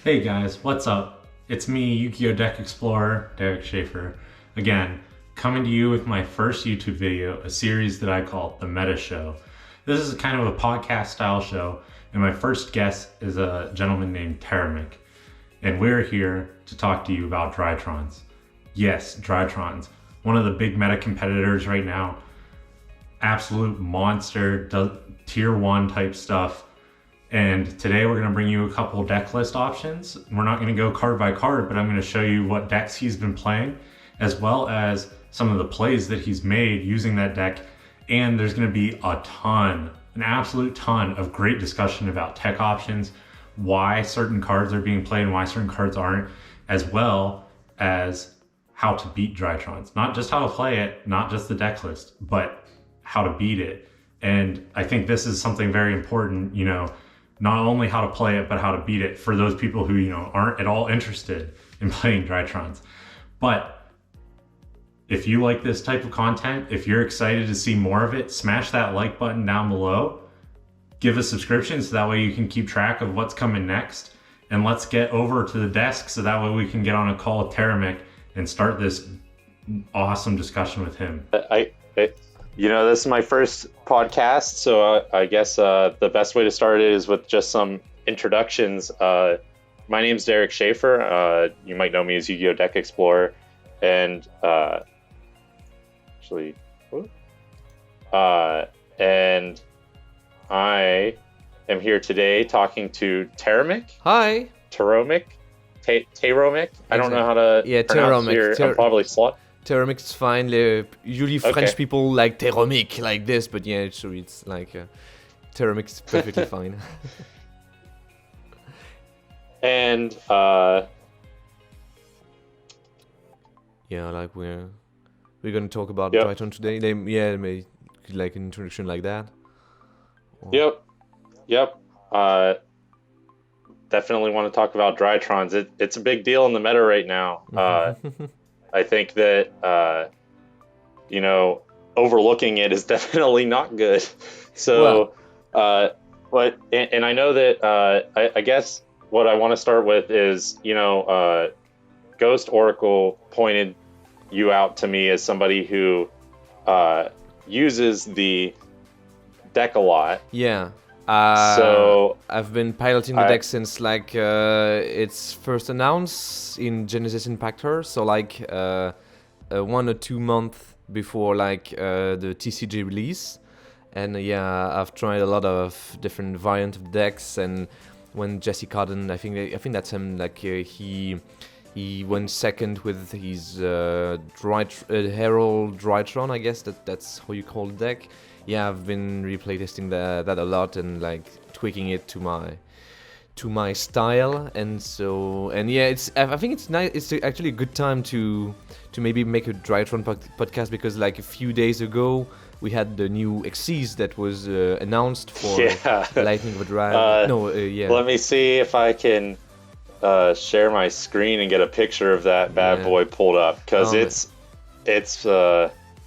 Hey guys, what's up? It's me, Yu-Gi-Oh! Deck Explorer, Derek Schaefer, again, coming to you with my first YouTube video, a series that I call The Meta Show. This is kind of a podcast style show, and my first guest is a gentleman named Teramic, and we're here to talk to you about Drytrons. Yes, Drytrons, one of the big meta competitors right now, absolute monster, tier 1 type stuff. And today we're going to bring you a couple deck list options. We're not going to go card by card, but I'm going to show you what decks he's been playing, as well as some of the plays that he's made using that deck. And there's going to be an absolute ton of great discussion about tech options, why certain cards are being played and why certain cards aren't, as well as how to beat Drytrons. Not just how to play it, not just the deck list, but how to beat it. And I think this is something very important, not only how to play it, but how to beat it for those people who, aren't at all interested in playing Drytrons. But if you like this type of content, if you're excited to see more of it, smash that like button down below. Give a subscription so that way you can keep track of what's coming next. And let's get over to the desk so that way we can get on a call with Teramic and start this awesome discussion with him. This is my first podcast, so I guess the best way to start it is with just some introductions. My name's Derek Schaefer. You might know me as Yu-Gi-Oh! Deck Explorer, and and I am here today talking to Teramic. Hi. Taromic. I don't know how to pronounce your. I'm probably Teramic is fine. Usually French people like Teramic like this, but yeah, so it's like Teramic is perfectly fine. And like we're gonna talk about Drytron today. Maybe like an introduction like that. Yep. Definitely want to talk about Drytrons. It's a big deal in the meta right now. I think that, overlooking it is definitely not good. So, but I know that, I guess what I want to start with is, Ghost Oracle pointed you out to me as somebody who uses the deck a lot. Yeah. So I've been piloting the deck since its first announced in Genesis Impactor, so 1 or 2 months before the TCG release, and I've tried a lot of different variant of decks. And when Jesse Cotton, I think that's him. He went second with his Herald Drytron. I guess that's how you call the deck. Yeah, I've been replaytesting that a lot and tweaking it to my style, and I think it's nice. It's actually a good time to maybe make a Drytron podcast, because a few days ago we had the new Xyz that was announced for Lightning of a Dragon. Let me see if I can share my screen and get a picture of that bad boy pulled up, because it's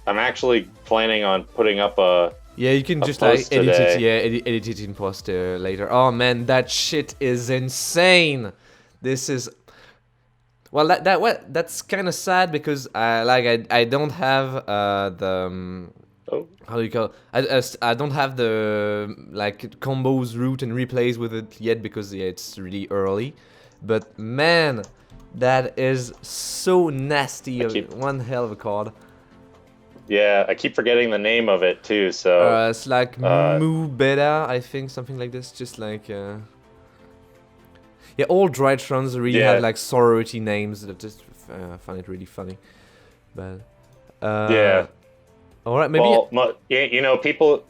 I'm actually planning on putting up a you can just edit it in post later. Oh man, that shit is insane. This is that's kind of sad, because I don't have the how do you call it? I don't have the combos route and replays with it yet, because it's really early. But man, that is so nasty. One hell of a card. Yeah, I keep forgetting the name of it too. So it's Mu Beta, I think, something like this. Just all Drytrons really have sorority names. That just find it really funny. But all right, maybe. Well,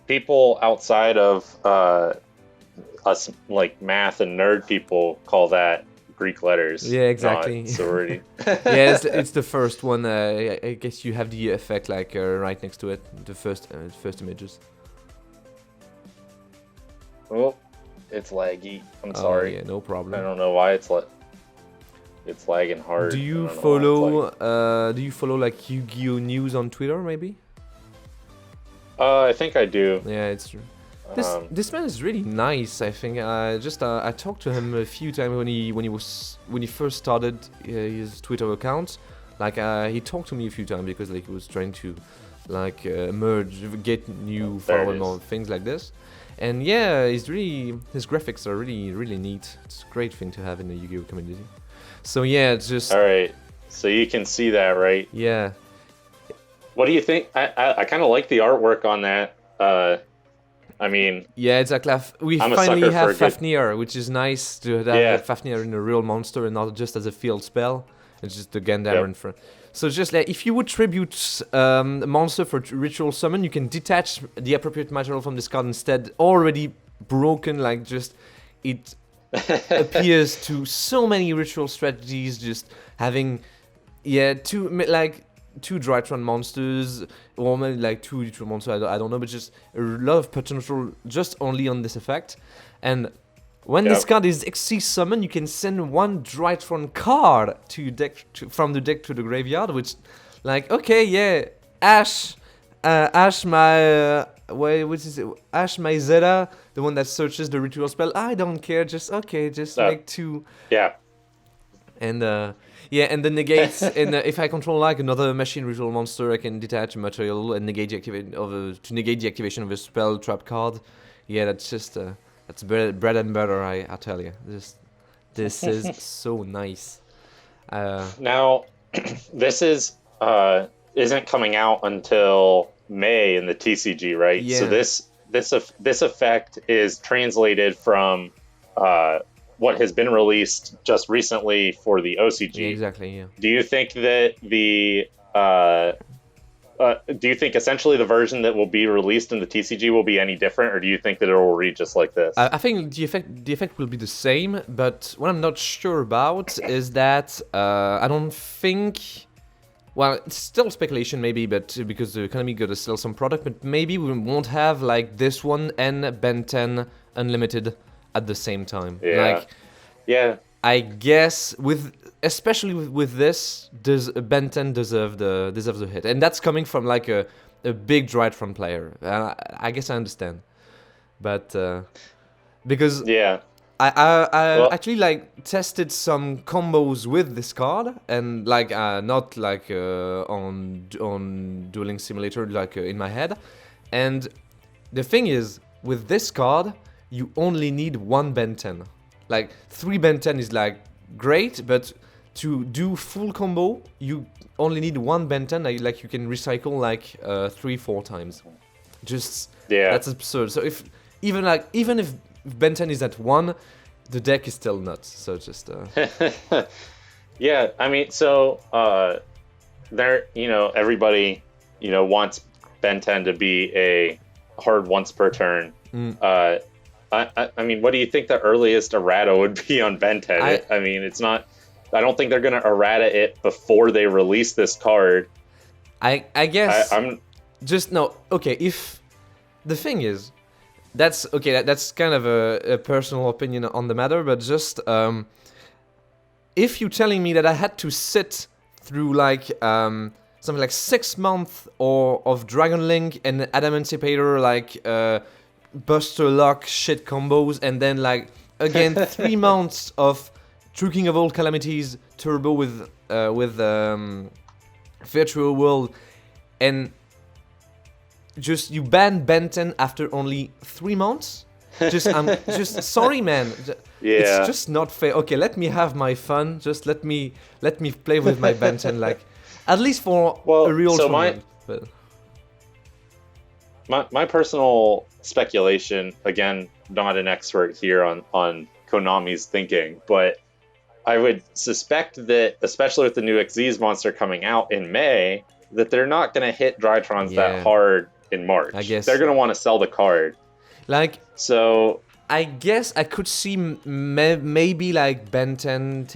people outside of us, math and nerd people, call that Greek letters. Yeah, exactly. Not sorority. It's the first one. I guess you have the effect right next to it, the first images. Oh, it's laggy. I'm sorry. Yeah, no problem. I don't know why it's lagging hard. Do you follow Yu-Gi-Oh news on Twitter, maybe? I think I do. Yeah, it's true. This man is really nice. I think I talked to him a few times when he first started his Twitter account. Like he talked to me a few times because like he was trying to like get new followers or things like this. And yeah, his graphics are really neat. It's a great thing to have in the Yu-Gi-Oh community. So yeah, it's just all right. So you can see that, right? Yeah. What do you think? I kind of like the artwork on that. I mean, yeah, exactly. We finally have Fafnir, which is nice to have Fafnir in a real monster and not just as a field spell. It's just the Gandammer in front. So just like if you would tribute a monster for ritual summon, you can detach the appropriate material from this card instead. Already broken, like just it appears to so many ritual strategies. Just having two Drytron monsters, or maybe like two ritual monsters, I don't know, but just a lot of potential just only on this effect. And when this card is XC summon, you can send one Drytron card from the deck to the graveyard, which, like, okay, yeah, Ash my Zeta, the one that searches the ritual spell. I don't care, just make two. Yeah. And and the negates. And if I control like another machine ritual monster, I can detach a material and negate the activation of a spell trap card. Yeah, that's just that's bread and butter. I tell you, this is so nice. Now, this isn't coming out until May in the TCG, right? Yeah. So this effect is translated from what has been released just recently for the OCG. Yeah, exactly, yeah. Do you think that do you think essentially the version that will be released in the TCG will be any different, or do you think that it will read just like this? I think the effect will be the same, but what I'm not sure about is that I don't think. Well, it's still speculation maybe, but because the economy gotta sell some product, but maybe we won't have like this one and Ben 10 Unlimited at the same time. Yeah. I guess especially with this, Ben 10 deserves the hit, and that's coming from like a big Drytron player. I guess I understand, but because I actually like tested some combos with this card, and like not like on Dueling Simulator, like in my head. And the thing is, with this card, you only need one Ben 10. Like 3 Ben 10 is like great, but to do full combo, you only need one Ben 10. Like you can recycle like 3-4 times. That's absurd. So even if Ben 10 is at 1, the deck is still nuts. So just yeah, I mean, so everybody wants Ben 10 to be a hard once per turn. I mean, what do you think the earliest errata would be on Ben 10? I mean, it's not. I don't think they're gonna errata it before they release this card. I guess I'm just no. Okay, if the thing is, that's okay. That's kind of a personal opinion on the matter, but just if you're telling me that I had to sit through like something like 6 months of Dragon Link and Adamancipator, like Buster Lock shit combos, and then like again 3 months of True King of All Calamities Turbo with Virtual World, and just you ban Ben 10 after only 3 months. I'm just sorry, man. Yeah. It's just not fair. Okay, let me have my fun. Just let me play with my Ben 10, like at least for a real tournament. My personal speculation, again, not an expert here on Konami's thinking, but I would suspect that, especially with the new Xyz monster coming out in May, that they're not going to hit Drytrons that hard in March. I guess they're going to want to sell the card. Like, so I guess I could see maybe like Ben 10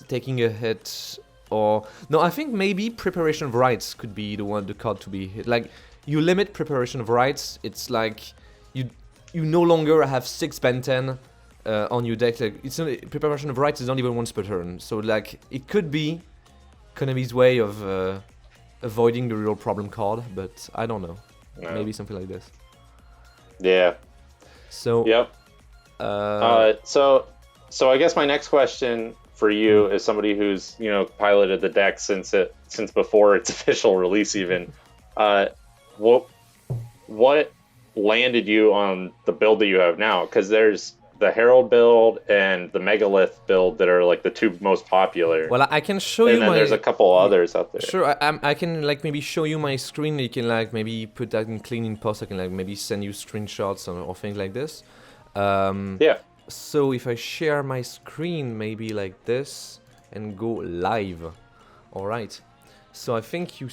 taking a hit, or no, I think maybe Preparation of Rites could be the card to be hit. Like, you limit Preparation of Rites, it's like you no longer have 6 Ben 10 on your deck. Like, Preparation of Rites is not even once per turn, so like it could be Konami's way of avoiding the real problem card, but I don't know. Maybe something like this. Yeah. So Yep. So I guess my next question for you is somebody who's piloted the deck since before its official release even. What landed you on the build that you have now? Because there's the Herald build and the Megalith build that are like the two most popular. well, I can show you And then there's a couple others out there. Sure, I can like maybe show you my screen. You can like maybe put that in cleaning post. I can like maybe send you screenshots or things like this. Yeah. So if I share my screen maybe like this and go live. All right. So I think you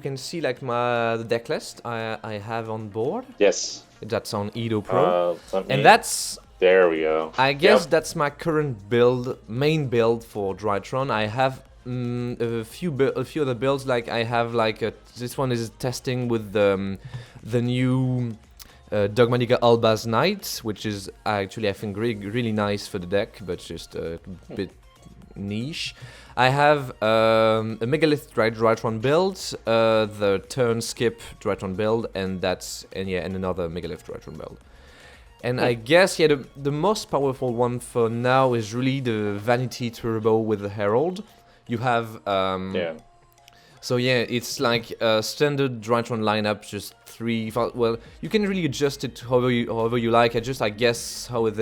can see like the deck list I have on board. Yes. That's on Edo Pro. And there we go. I guess that's my current main build for Drytron. I have a few other builds. Like I have like this one is testing with the new Dogmatica Albaz Knight, which is actually I think really nice for the deck, but just a bit niche. I have a Megalith Drytron build, the turn skip Drytron build, and another Megalith Drytron build. And I guess the most powerful one for now is really the Vanity Turbo with the Herald. You have So yeah, it's like a standard Drytron lineup, just three. Well, you can really adjust it however you like. I guess how it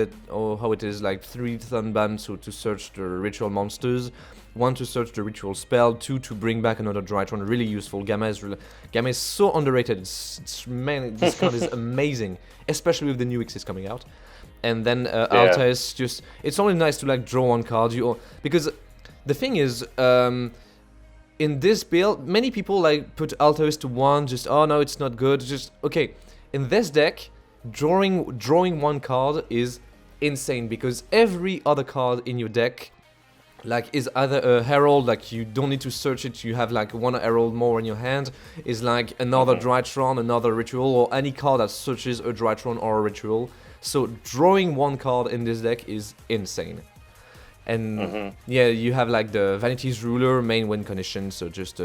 is like 3 Thunban to search the ritual monsters. 1 to search the ritual spell, 2 to bring back another Drytron, really useful. Gamma is so underrated. Man, this card is amazing, especially with the new X's coming out. And then Alta is just, it's only nice to like draw one card, because the thing is, in this build, many people like put Altaris to 1, just oh no, it's not good. Just okay, in this deck, drawing one card is insane because every other card in your deck like is either a herald, like you don't need to search it, you have like one herald more in your hand, is like another Drytron, another ritual, or any card that searches a Drytron or a ritual. So drawing one card in this deck is insane. And yeah, you have like the Vanity's Ruler main win condition, so just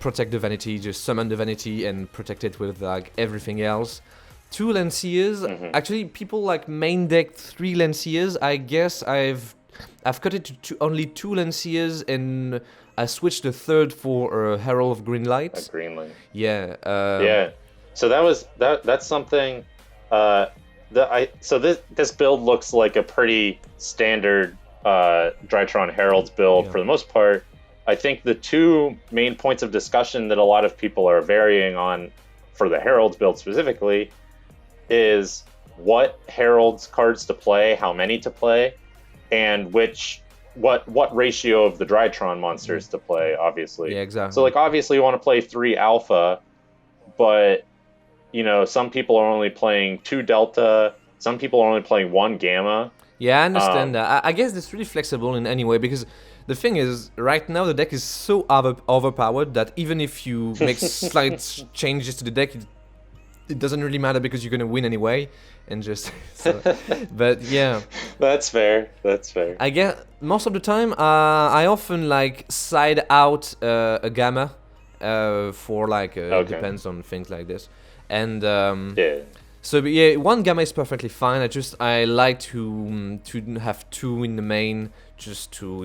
protect the Vanity, just summon the Vanity and protect it with like everything else. 2 Lanciers, actually people like main deck 3 Lanciers. I guess I've cut it to only 2 Lanciers, and I switched the third for Herald of Green Light. A green light. Yeah. Yeah. So that's something. So this build looks like a pretty standard Drytron Herald's build for the most part. I think the 2 main points of discussion that a lot of people are varying on for the Herald's build specifically is what Herald's cards to play, how many to play, and what ratio of the Drytron monsters to play, obviously. Yeah, exactly. So like obviously you want to play 3 alpha, but some people are only playing 2 delta, some people are only playing 1 gamma. Yeah, I understand that. I guess it's really flexible in any way, because the thing is, right now the deck is so overpowered that even if you make slight changes to the deck, it doesn't really matter because you're gonna win anyway, and just. But yeah. That's fair. I guess most of the time, I often like side out a gamma, for like depends on things like this, and So yeah, 1 gamma is perfectly fine. I like to have 2 in the main, just to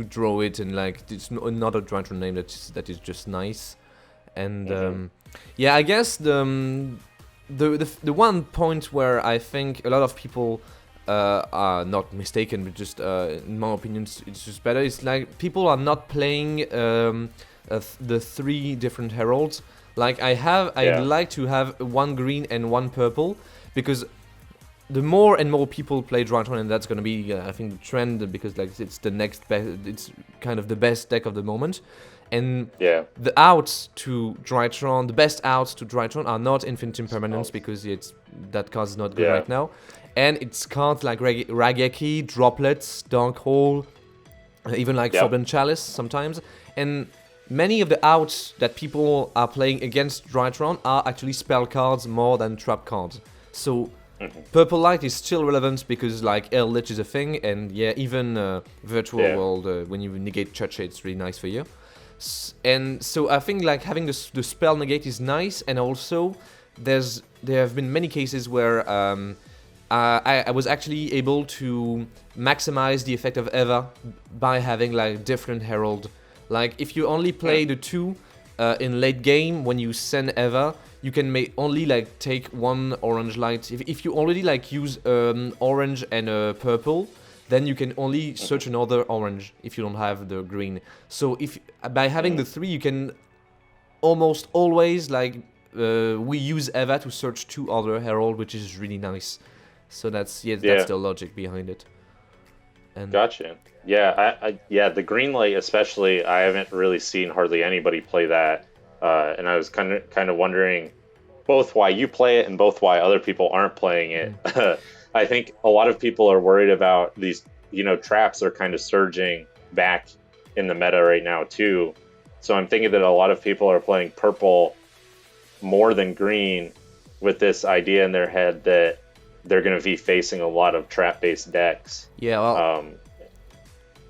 draw it, and like it's another Drytron name that is just nice. And yeah, I guess the one point where I think a lot of people are not mistaken, but just in my opinion it's just better. It's like people are not playing the 3 different heralds. Like I'd like to have 1 green and 1 purple, because the more and more people play Drytron, and that's gonna be I think the trend, because like it's the next best, it's kind of the best deck of the moment. And the outs to Drytron, the best outs to Drytron are not Infinite Impermanence, because that card is not good right now. And it's cards like Raigeki, Droplets, Dark Hole, even like Forbidden Chalice sometimes. And many of the outs that people are playing against Drytron are actually spell cards more than trap cards. So Purple Light is still relevant because like Air Lich is a thing, and even Virtual World, when you negate Church, it's really nice for you. And so I think like having the spell negate is nice, and also there have been many cases where I was actually able to maximize the effect of Eva by having like different herald. Like if you only play the 2 in late game, when you send Eva, you can only like take one orange light. If you already like use orange and purple, then you can only search another orange if you don't have the green. So if by having the 3, you can almost always like we use Eva to search 2 other herald, which is really nice. So that's the logic behind it. And gotcha. Yeah, I the green light especially, I haven't really seen hardly anybody play that, and I was kind of wondering both why you play it and both why other people aren't playing it. I think a lot of people are worried about these, traps are kind of surging back in the meta right now too. So I'm thinking that a lot of people are playing purple more than green with this idea in their head that they're going to be facing a lot of trap-based decks. Yeah, well,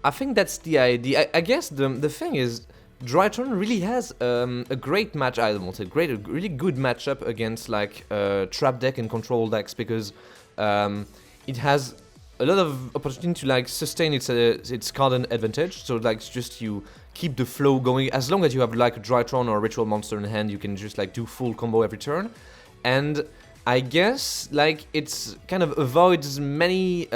I think that's the idea. I guess the thing is, Drytron really has a great match. I won't say great, a really good matchup against like trap deck and control decks, because it has a lot of opportunity to like sustain its card advantage. So like just you keep the flow going as long as you have like a Drytron or a ritual monster in hand. You can just like do full combo every turn, and I guess like it's kind of avoids many.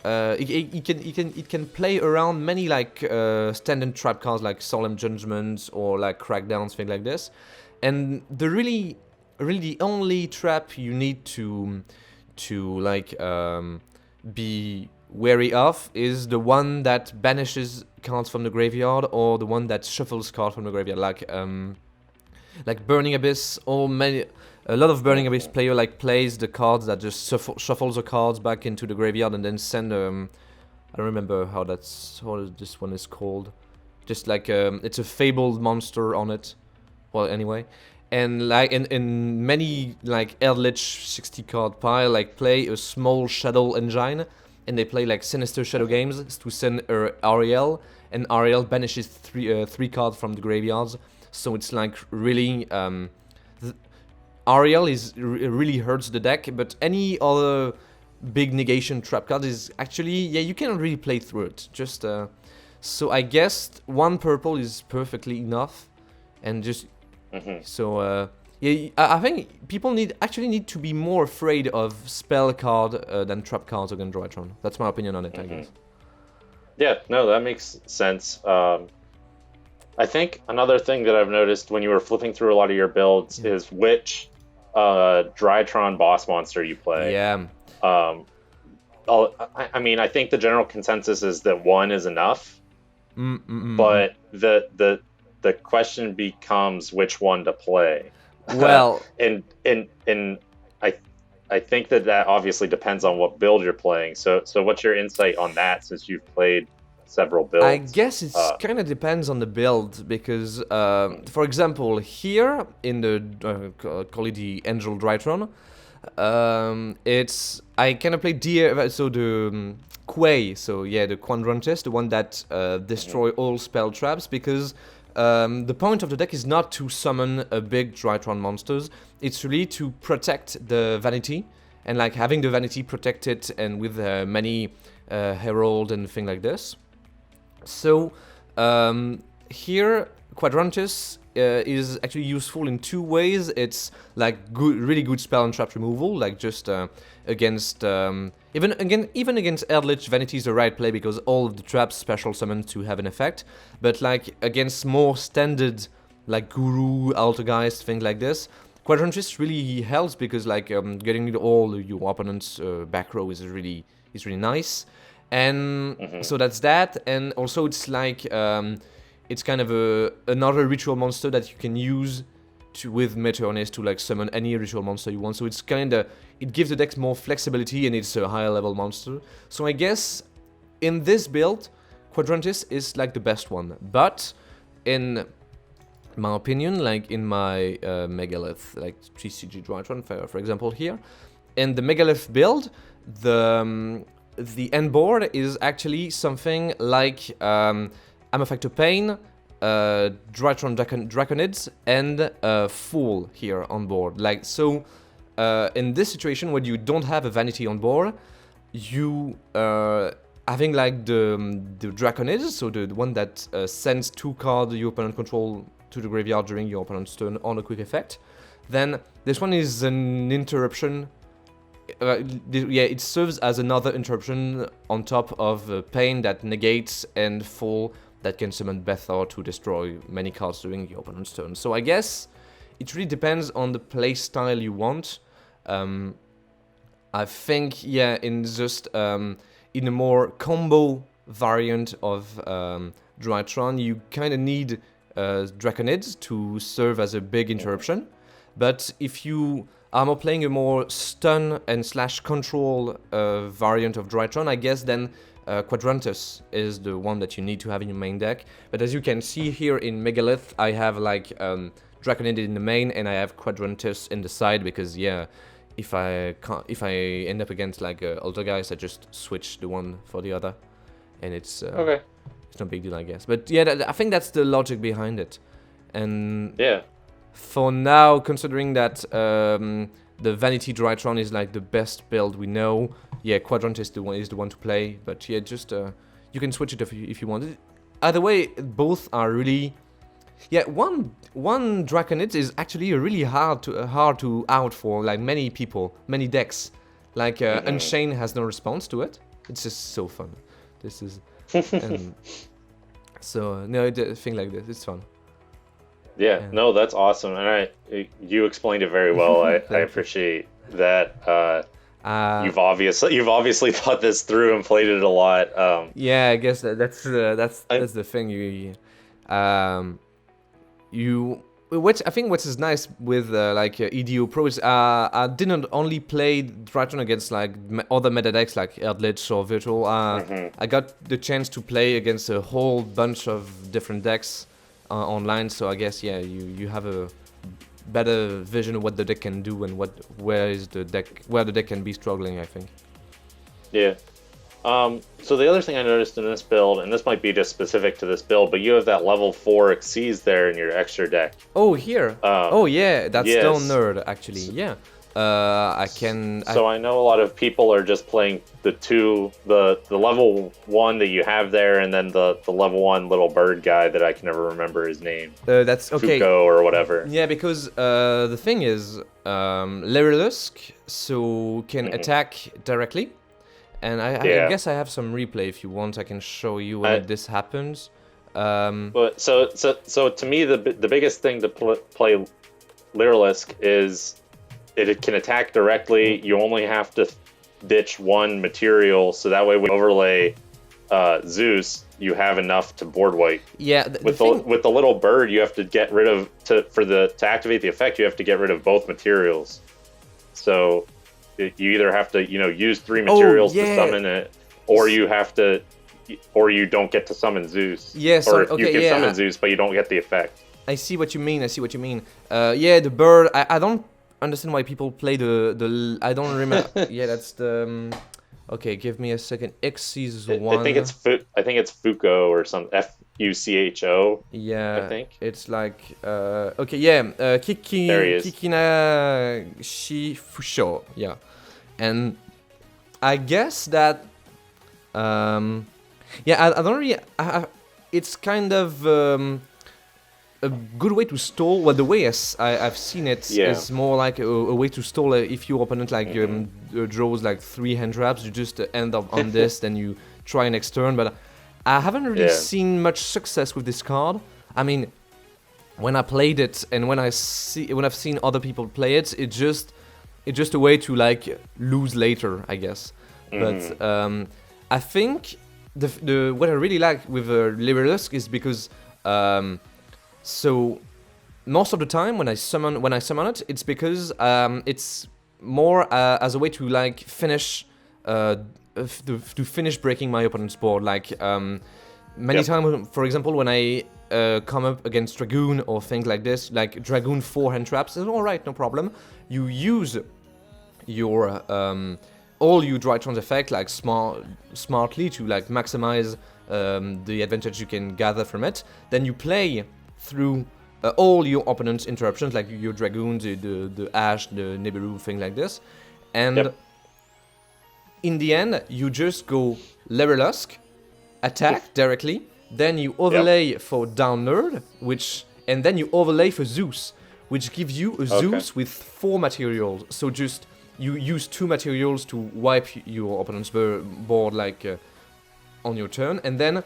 It can play around many like standard trap cards like Solemn Judgments or like Crackdowns, things like this. And the only trap you need to like be wary of is the one that banishes cards from the graveyard, or the one that shuffles cards from the graveyard, like Burning Abyss, or a lot of Burning Abyss player like plays the cards that just shuffles the cards back into the graveyard and then send I don't remember how this one is called. Just like it's a fabled monster on it. Well, anyway, and like in many like Eldritch 60 card pile like play a small Shadow Engine, and they play like Sinister Shadow Games to send Ariel, and Ariel banishes three cards from the graveyards. So it's like really. Ariel really hurts the deck, but any other big negation trap card is actually, you can really play through it. Just so I guess one purple is perfectly enough, and just so I think people need to be more afraid of spell card than trap cards against Drytron. That's my opinion on it, I guess. Yeah, no, that makes sense. I think another thing that I've noticed when you were flipping through a lot of your builds is which Drytron boss monster you play. Yeah. I mean, I think the general consensus is that one is enough, but the question becomes which one to play. Well, and I think that obviously depends on what build you're playing. So what's your insight on that, since you've played several builds? I guess it kind of depends on the build, because, for example, here in the call it the Angel Drytron, I kind of play the Quay, the Quadrantist, the one that destroy all spell traps, because the point of the deck is not to summon a big Drytron monsters. It's really to protect the vanity, and like having the vanity protected, and with many herald and thing like this. So here Quadrantus is actually useful in two ways. It's like really good spell and trap removal, like just against even against Eldritch, Vanity is the right play because all of the traps special summon to have an effect. But like against more standard like Guru, Altergeist, things like this, Quadrantus really helps, because like getting all your opponent's back row is really nice. And so that's that, and also it's like it's kind of another ritual monster that you can use with Meteornist to like summon any ritual monster you want. So it's it gives the deck more flexibility, and it's a higher level monster. So I guess in this build, Quadrantis is like the best one. But in my opinion, like in my Megalith, like GCG Drytron, for example here, in the Megalith build, the end board is actually something like Amorphactor Pain, Drytron Draconids and Fool here on board. Like, so in this situation when you don't have a vanity on board, you having like the Draconids, so the one that sends 2 cards your opponent control to the graveyard during your opponent's turn on a quick effect. Then this one is an interruption. It serves as another interruption on top of Pain that negates and Fall that can summon Bethor to destroy many cards during your opponent's turn. So I guess it really depends on the play style you want. I think, yeah, in just in a more combo variant of Drytron, you kind of need Draconids to serve as a big interruption. But if you are playing a more stun and / control variant of Drytron, I guess then Quadrantus is the one that you need to have in your main deck. But as you can see here in Megalith, I have like Draconid in the main and I have Quadrantus in the side because, yeah, if I end up against like older guys, I just switch the one for the other, and it's okay. It's no big deal, I guess. But yeah, I think that's the logic behind it. And yeah, for now, considering that the Vanity Drytron is like the best build we know, yeah, Quadrant is the one to play. But yeah, just you can switch it if you want. Either way, both are really. Yeah, one Draconid is actually really hard to out for like many people, many decks. Like Unchained has no response to it. It's just so fun. This is, and so no, a thing like this, it's fun. Yeah, no, that's awesome, and you explained it very well. I appreciate that. You've obviously thought this through and played it a lot. Yeah, I guess that's the thing. Which I think what is nice with EDO Pro is I didn't only play Drytron against like other meta decks like Eldritch or Virtual. I got the chance to play against a whole bunch of different decks online. So I guess you have a better vision of what the deck can do and where the deck can be struggling, I think. Yeah. So the other thing I noticed in this build, and this might be just specific to this build, but you have that level 4 Xyz there in your extra deck. Oh, here. Oh, yeah, that's Stone Nerd, actually. Yeah. So I know a lot of people are just playing the level 1 that you have there, and then the level 1 little bird guy that I can never remember his name. That's okay. Fuko or whatever. Yeah, because the thing is, Lyrilusk can attack directly. And I guess I have some replay if you want. I can show you when this happens. But so to me, the biggest thing to play Lyrilusk is it can attack directly. You only have to ditch 1 material, so that way when you overlay Zeus, you have enough to board wipe. Yeah. With the little bird, you have to get rid of to activate the effect. You have to get rid of both materials. So. You either have to, use 3 materials to summon it, or you don't get to summon Zeus. Yes, or you can summon Zeus, but you don't get the effect. I see what you mean. Yeah, the bird. I don't understand why people play the. I don't remember. Yeah, that's the. Okay, give me a second. Xyz 1. I think it's Fuko or some Fucho. Yeah, I think it's like okay, yeah, Kikina Fusho, yeah, and I guess that I don't really. It's kind of a good way to stall. Well, the way I've seen it is more like a way to stall if your opponent draws like 3 hand traps. You just end up on this, then you try next turn, but. I haven't really seen much success with this card. I mean, when I played it and when I've seen other people play it, it's just a way to like lose later, I guess. But I think what I really like with Lyrilusk is because so most of the time when I summon it, it's because it's more as a way to like finish. To finish breaking my opponent's board, like many times, for example, when I come up against Dragoon or things like this, like Dragoon 4 hand traps, it's alright, no problem. You use your all your Drytron's effect like smartly to like maximize the advantage you can gather from it. Then you play through all your opponent's interruptions, like your Dragoon, the Ash, the Nibiru, thing like this. And in the end, you just go Lerelusk, attack directly, then you overlay for Downward, and then you overlay for Zeus, which gives you a Zeus with 4 materials. So just you use 2 materials to wipe your opponent's board like on your turn, and then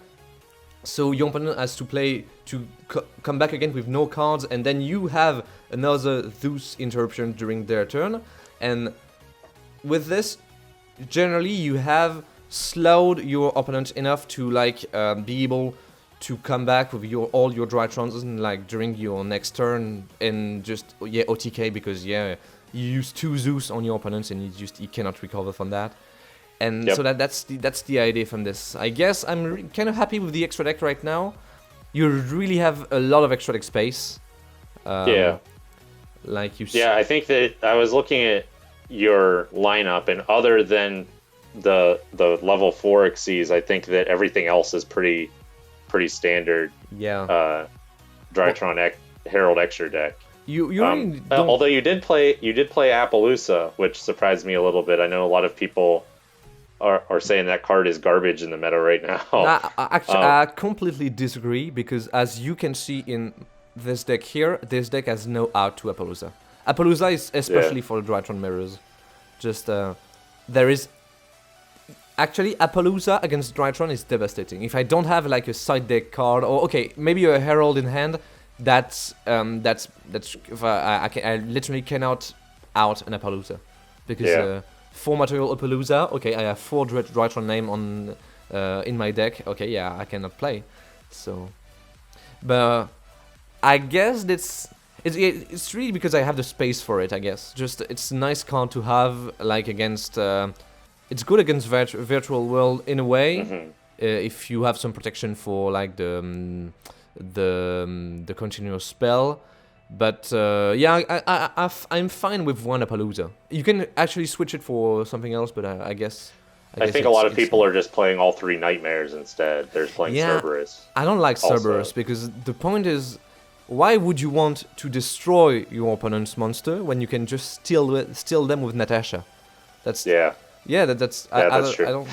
so your opponent has to play to come back again with no cards, and then you have another Zeus interruption during their turn. And with this, generally you have slowed your opponent enough to like be able to come back with all your Drytrons like during your next turn, and just OTK, because you use 2 Zeus on your opponents and you cannot recover from that. And so that's the idea from this. I guess I'm kind of happy with the extra deck right now. You really have a lot of extra deck space. Like you. Yeah, I think that I was looking at your lineup, and other than the level 4 Xyz, I think that everything else is pretty standard. Drytron Herald extra deck. You really don't... Although you did play Appaloosa, which surprised me a little bit. I know a lot of people are saying that card is garbage in the meta right now. Actually, I completely disagree, because as you can see in this deck here, this deck has no out to Appaloosa. Appaloosa is especially for the Drytron mirrors. Just there is actually Appaloosa against Drytron is devastating. If I don't have like a side deck card, or maybe a Herald in hand, that's if I literally cannot out an Appaloosa, because 4 material Appaloosa. I have 4 Drytron name on in my deck. I cannot play. So, but I guess it's really because I have the space for it. I guess just it's a nice card to have, like against. It's good against virtual world in a way, if you have some protection for like the continuous spell. But I'm fine with 1 Appaloosa. You can actually switch it for something else, but I guess I think a lot of people are just playing all 3 Nightmares instead. They're playing Cerberus. I don't like Cerberus, because the point is, why would you want to destroy your opponent's monster when you can just steal them with Natasha? That's that's true. I don't.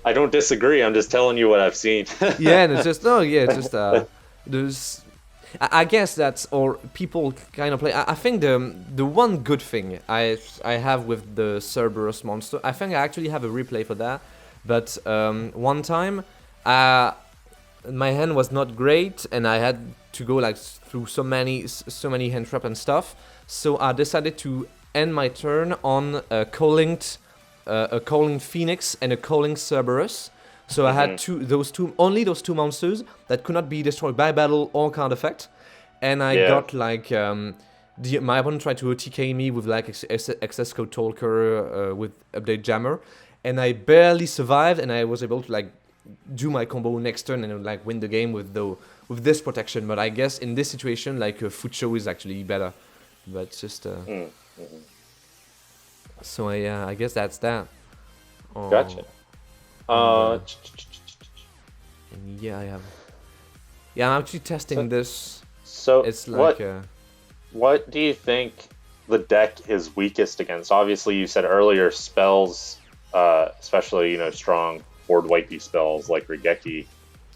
I don't disagree. I'm just telling you what I've seen. It's just there's. I guess that's all people kind of play. I think the one good thing I have with the Cerberus monster, I think I actually have a replay for that. But one time, my hand was not great, and I had to go like through so many hand trap and stuff. So I decided to end my turn on a Calling Phoenix and a Calling Cerberus. So I had only those two monsters that could not be destroyed by battle or card effect, and I got like my opponent tried to OTK me with like access code Talker with update Jammer, and I barely survived, and I was able to like do my combo next turn and like win the game with this protection. But I guess in this situation, like a foot show is actually better. But just so I guess that's that. Gotcha. I have. Yeah, I'm actually testing this. So it's like what do you think the deck is weakest against? Obviously, you said earlier spells, especially strong board wipey spells like Regeki.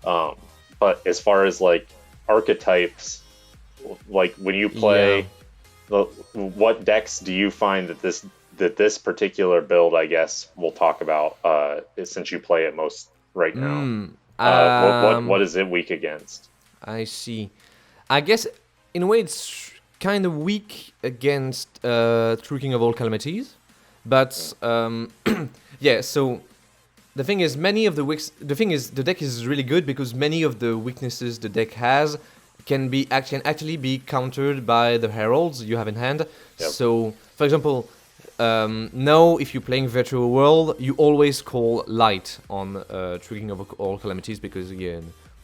But as far as like archetypes, like when you play, what decks do you find that this particular build, I guess we'll talk about, since you play it most right now. What is it weak against? I see. I guess in a way it's kind of weak against True King of All Calamities, but so the thing is, the deck is really good because many of the weaknesses the deck has can actually be countered by the heralds you have in hand. Yep. So, for example, now if you're playing Virtual World, you always call light on True King of All Calamities because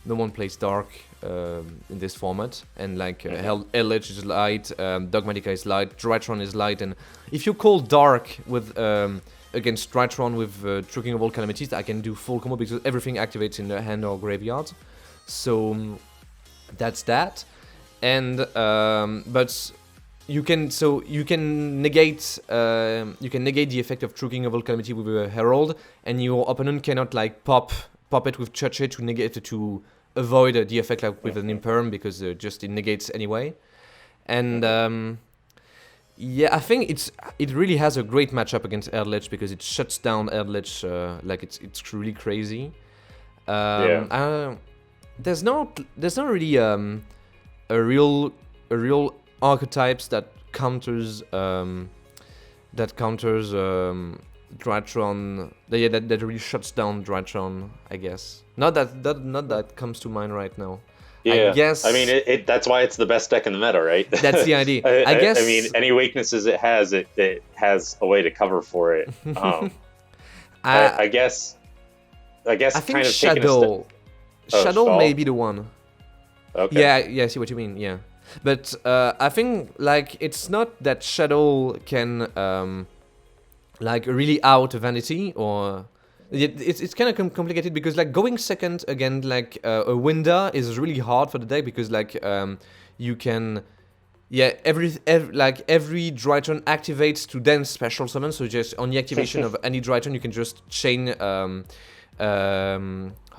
no one plays dark in this format, and like Eldritch is light, Dogmatica is light, Drytron is light, and if you call dark with against Drytron with Tricking of All Calamities, I can do full combo because everything activates in the hand or graveyard. So that's that, and but you can negate the effect of Tricking of All Calamity with a Herald, and your opponent cannot like pop it with Church to negate to avoid the effect like with an Imperm because just it negates anyway, and. Yeah, I think it really has a great matchup against Eldritch because it shuts down Eldritch like it's really crazy. There's not really a real archetypes that counters Drytron. That really shuts down Drytron. I guess not that comes to mind right now. Yeah, I guess. I mean, that's why it's the best deck in the meta, right? That's the idea. I guess. I mean, any weaknesses it has a way to cover for it. I guess. I think kind of Shadow. Shadow may be the one. Okay. Yeah, I see what you mean. Yeah, but I think like it's not that Shadow can like really out Vanity or. It's kind of complicated because like going second again like a Winda is really hard for the deck because like you can every Drytron activates to then special summon, so just on the activation of any Drytron you can just chain how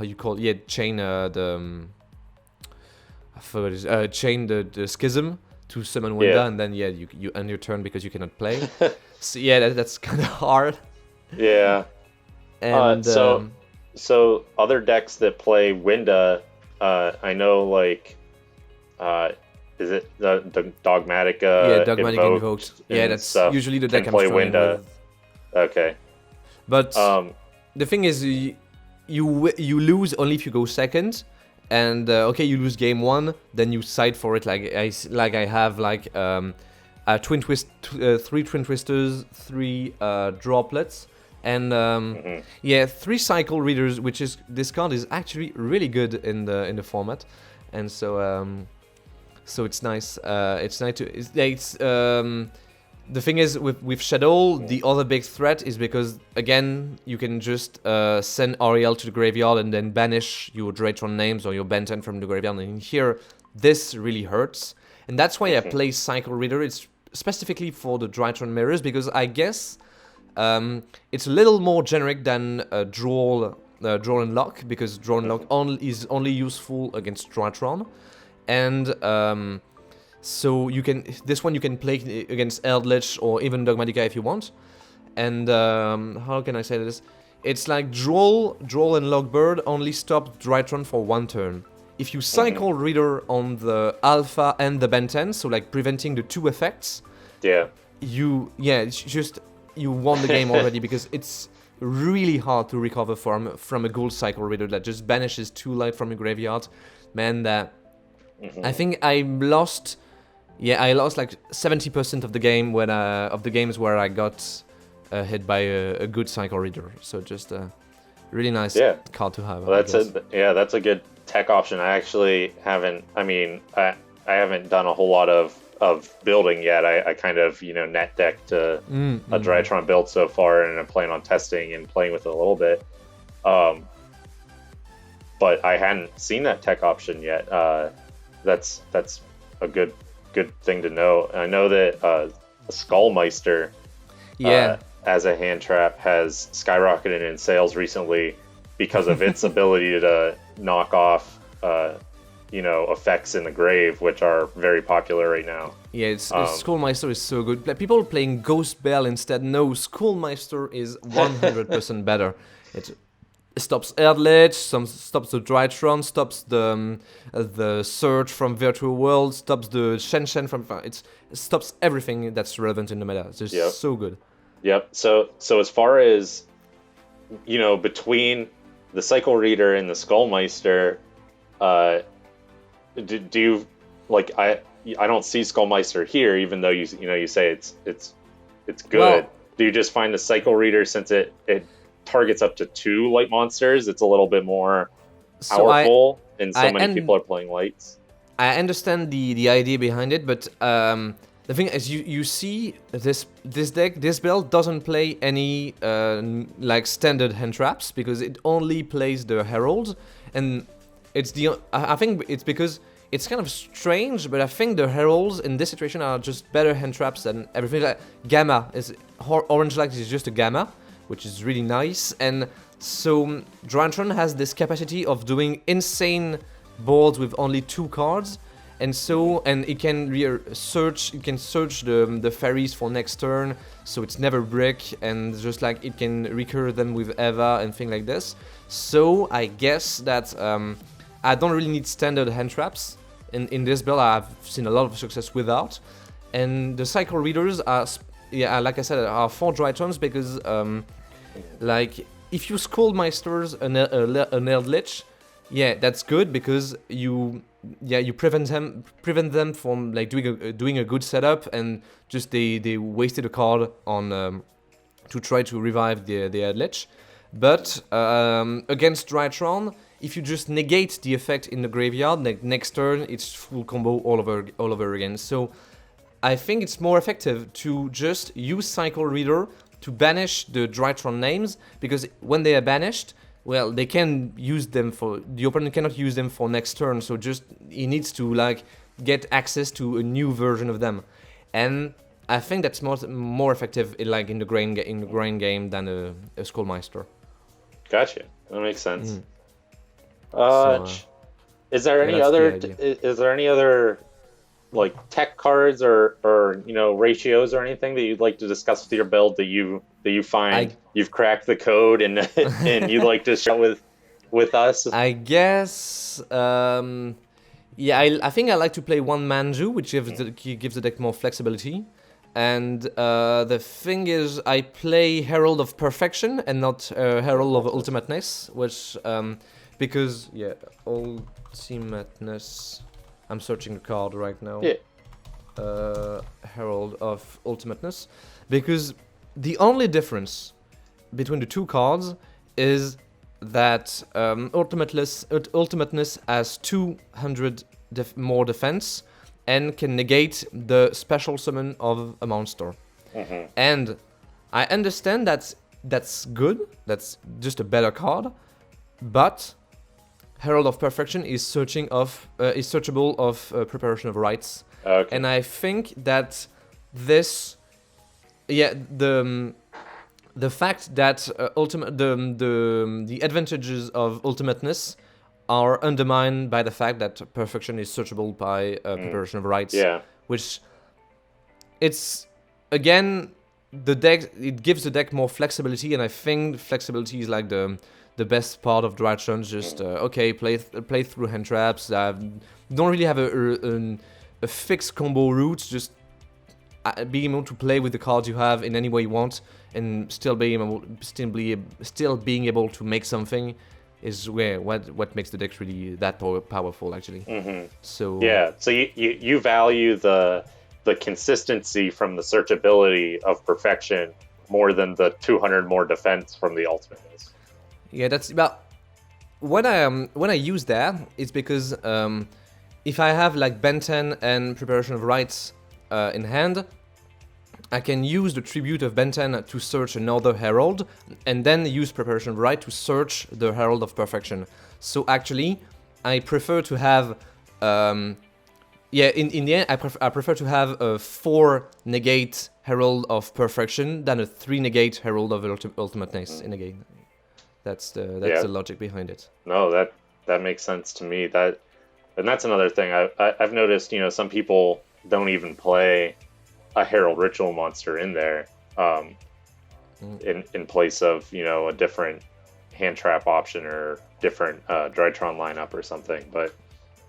you call it? Chain chain the Schism to summon Winda and then you end your turn because you cannot play. So that's kind of hard. Yeah. And so other decks that play Winda, I know like, is it the Dogmatica? Yeah, Dogmatica Invoked. Yeah, that's usually the deck I'm play struggling Winda. with. Okay. But the thing is, you lose only if you go second, and you lose game one, then you side for it. Like I have like a three Twin Twisters, 3 Droplets. And 3 Cycle Readers, which is this card is actually really good in the format, and so it's nice. It's nice to. The thing is with Shadow, the other big threat is because again you can just send Ariel to the graveyard and then banish your Drytron names or your Benten from the graveyard. And here, this really hurts, and that's why I play Cycle Reader. It's specifically for the Drytron mirrors because I guess. It's a little more generic than Draw and Lock because Draw and Lock is only useful against Drytron, and so you can you can play against Eldritch or even Dogmatica if you want. And how can I say this? It's like Draw and Lock Bird only stop Drytron for 1 turn. If you Cycle Reader on the Alpha and the Benten, so like preventing the 2 effects, it's just. You won the game already because it's really hard to recover from a gold Cycle Reader that just banishes 2 light from your graveyard. Man, that I think I lost like 70% of the game of the games where I got hit by a good Cycle Reader. So just a really nice card to have. Well, that's a good tech option. I actually haven't. I mean, I haven't done a whole lot of building yet. I kind of net decked a Drytron build so far, and I'm planning on testing and playing with it a little bit. But I hadn't seen that tech option yet. That's a good thing to know. I know that Skullmeister, as a hand trap, has skyrocketed in sales recently because of its ability to knock off effects in the grave, which are very popular right now. Yeah, Skullmeister is so good. Like, people playing Ghost Bell instead. No, Skullmeister is 100% better. It stops Eldritch, stops the Drytron, stops the Surge from Virtual World, stops the Shen from... It stops everything that's relevant in the meta. It's just so good. Yep. So as far as, between the Cycle Reader and the Skullmeister, do you like I don't see Skullmeister here, even though you say it's good. Well, do you just find the Cycle Reader, since it targets up to 2 light monsters, it's a little bit more So powerful, and so many and people are playing lights. I understand the idea behind it, but the thing is, you see this deck, this build doesn't play any like standard hand traps because it only plays the heralds, and I think it's because it's kind of strange, but I think the heralds in this situation are just better hand traps than everything. Like Gamma is Orange Light is just a Gamma, which is really nice, and so Drytron has this capacity of doing insane boards with only 2 cards, and it can search the fairies for next turn, so it's never brick, and just like it can recur them with Eva and things like this. So I guess that I don't really need standard hand traps in this build. I've seen a lot of success without, and the cycle readers are like I said, are 4 Drytrons because like if you Skullmeisters an Eldritch, yeah, that's good because you prevent them from like doing a good setup, and just they wasted a card on to try to revive the Eldritch. But against Drytron, if you just negate the effect in the graveyard, like next turn it's full combo all over again. So I think it's more effective to just use Cycle Reader to banish the Drytron names, because when they are banished, well, they can use them the opponent cannot use them for next turn, so just he needs to like get access to a new version of them, and I think that's more effective in the grain game than a Skullmeister. Gotcha, that makes sense. So, is there any other like tech cards or ratios or anything that you'd like to discuss with your build that you find you've cracked the code and and you'd like to share with us? I guess I think I like to play 1 Manju, which gives the deck more flexibility. And the thing is, I play Herald of Perfection and not Herald of Ultimateness, which because Ultimateness. I'm searching the card right now. Yeah. Herald of Ultimateness, because the only difference between the 2 cards is that Ultimateness has 200 more defense and can negate the special summon of a monster. Mm-hmm. And I understand that's good. That's just a better card, but Herald of Perfection is searchable of Preparation of Rites. Okay. And I think that this, the fact that the advantages of Ultimateness are undermined by the fact that Perfection is searchable by Preparation of Rites. Yeah. Which it's again it gives the deck more flexibility, and I think flexibility is like the best part of Drytron. Just play through hand traps. Don't really have a fixed combo route. Just being able to play with the cards you have in any way you want, and still being able to make something is what makes the deck really that powerful actually. Mm-hmm. So so you value the consistency from the searchability of Perfection more than the 200 more defense from the Ultimateness. Yeah, that's about when I use that, it's because if I have like Benten and Preparation of Rites in hand, I can use the Tribute of Benten to search another Herald, and then use Preparation of Rites to search the Herald of Perfection. So actually, I prefer to have in the end, I prefer to have a 4 negate Herald of Perfection than a 3 negate Herald of Ultimateness in a game. That's the logic behind it. No, that makes sense to me. And that's another thing I've noticed. Some people don't even play a Herald Ritual monster in there, in place of a different hand trap option or different Drytron lineup or something. But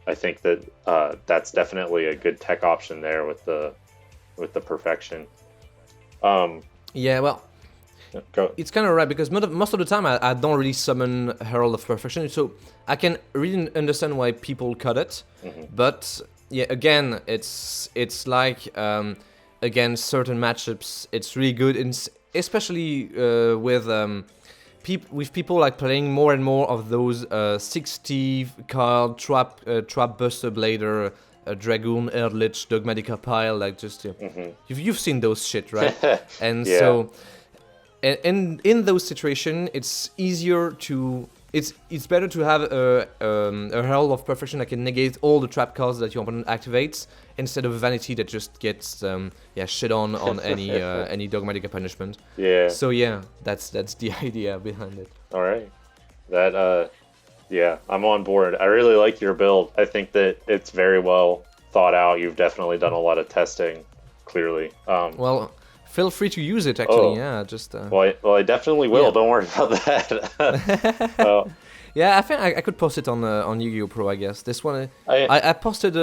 I think that that's definitely a good tech option there with the Perfection. It's kind of right, because most of the time I don't really summon Herald of Perfection, so I can really understand why people cut it. Mm-hmm. But again, it's like against certain matchups, it's really good, especially with with people like playing more and more of those 60 card trap buster blader, dragoon, Erdlich, dogmatica pile, like just you've seen those shit, right? And Yeah. so and in those situations, it's easier to it's better to have a Herald of Perfection that can negate all the trap cards that your opponent activates, instead of Vanity that just gets shit on any dogmatic punishment. Yeah. So yeah, that's the idea behind it. All right. That yeah, I'm on board. I really like your build. I think that it's very well thought out. You've definitely done a lot of testing, clearly. Well, feel free to use it actually. Oh. Yeah, just Well, I definitely will. Yeah. Don't worry about that. yeah, I think I could post it on Yu-Gi-Oh! Pro, I guess. This one, I posted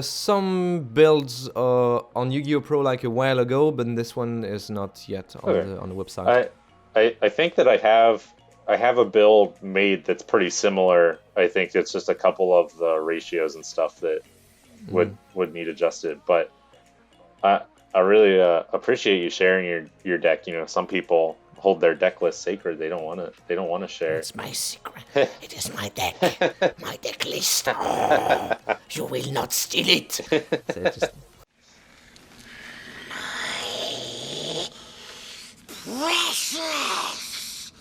some builds on Yu-Gi-Oh! Pro like a while ago, but this one is not yet on the website. I think that I have a build made that's pretty similar. I think it's just a couple of the ratios and stuff that would need adjusted. But I really appreciate you sharing your deck. You know, some people hold their deck list sacred. They don't want to share. It's my secret. It is my deck. My deck list. Oh, you will not steal it. So it's just- Precious.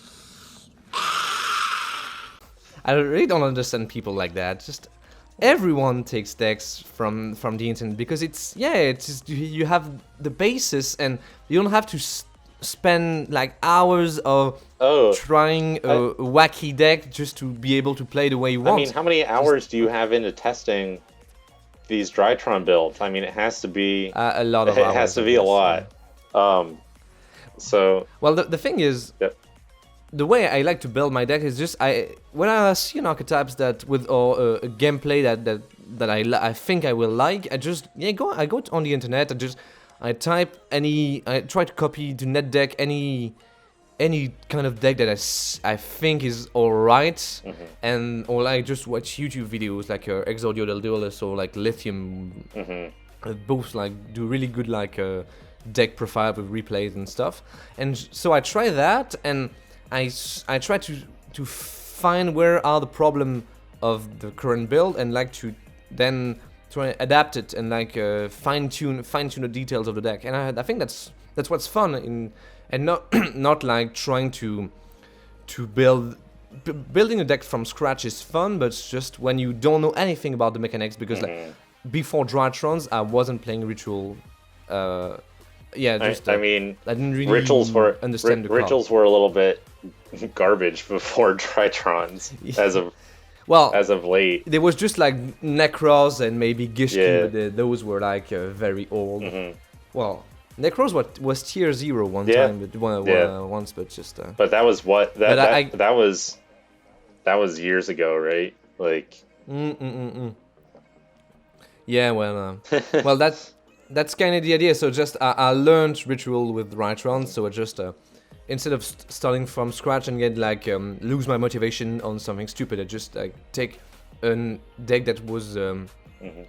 I really don't understand people like that. Just everyone takes decks from the internet because it's just, you have the basis and you don't have to spend like hours of trying a wacky deck just to be able to play the way you want. I mean, how many hours do you have into testing these Drytron builds? I mean, it has to be a lot of hours. It has to be a lot. So well, the thing is, the way I like to build my deck is just when I see an archetypes that with a gameplay that I think I will like, I just I go on the internet and I try to copy to net deck any kind of deck that I think is alright, or I just watch YouTube videos like Exordio del Duelist or like Lithium, both like do really good like deck profile with replays and stuff, and so I try that and I try to find where are the problem of the current build and like to then try and adapt it and like fine tune the details of the deck, and I think that's what's fun and not like trying to building a deck from scratch is fun, but it's just when you don't know anything about the mechanics, because like before Drytrons I wasn't playing Ritual. I mean, I didn't really rituals were understand the rituals were a little bit garbage before Drytrons as of late. There was just like Necros and maybe Gishki, but those were like very old. Well, Necros was tier 0 time, but once, but just. But that was what that was years ago, right? Like. Yeah, well, well that's kind of the idea. So just I learned Ritual with Drytron, so I just instead of starting from scratch and get like lose my motivation on something stupid, I just take a deck that was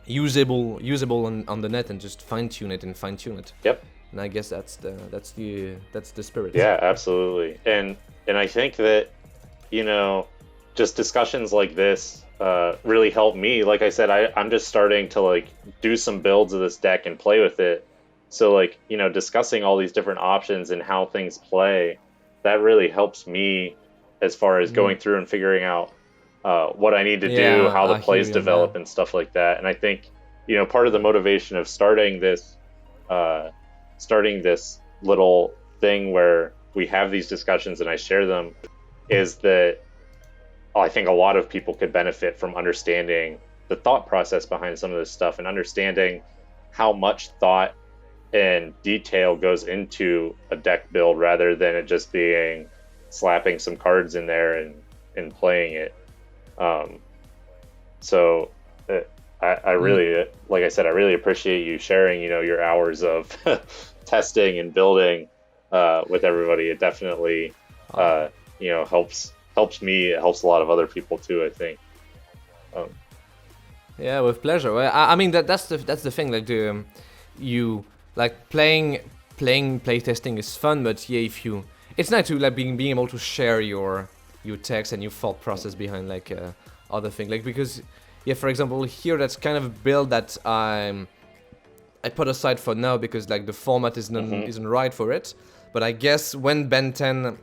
usable on the net and just fine tune it. Yep. And I guess that's the spirit. Yeah, absolutely. And I think that, you know, just discussions like this really help me. Like I said, I'm just starting to like do some builds of this deck and play with it. So like, you know, discussing all these different options and how things play, that really helps me as far as going through and figuring out what I need to do, how the plays develop and stuff like that. And I think, you know, part of the motivation of starting this little thing where we have these discussions and I share them is that I think a lot of people could benefit from understanding the thought process behind some of this stuff and understanding how much thought and detail goes into a deck build rather than it just being slapping some cards in there and playing it. So I really, like I said, I really appreciate you sharing, you know, your hours of testing and building with everybody. It definitely, you know, helps me. It helps a lot of other people too, I think. Yeah, with pleasure. I mean that's the thing. Like you like playing playtesting is fun, but yeah, it's nice to like being able to share your text and your thought process behind like other thing, like because yeah, for example here that's kind of a build that I put aside for now because like the format isn't right for it, but I guess when Ben 10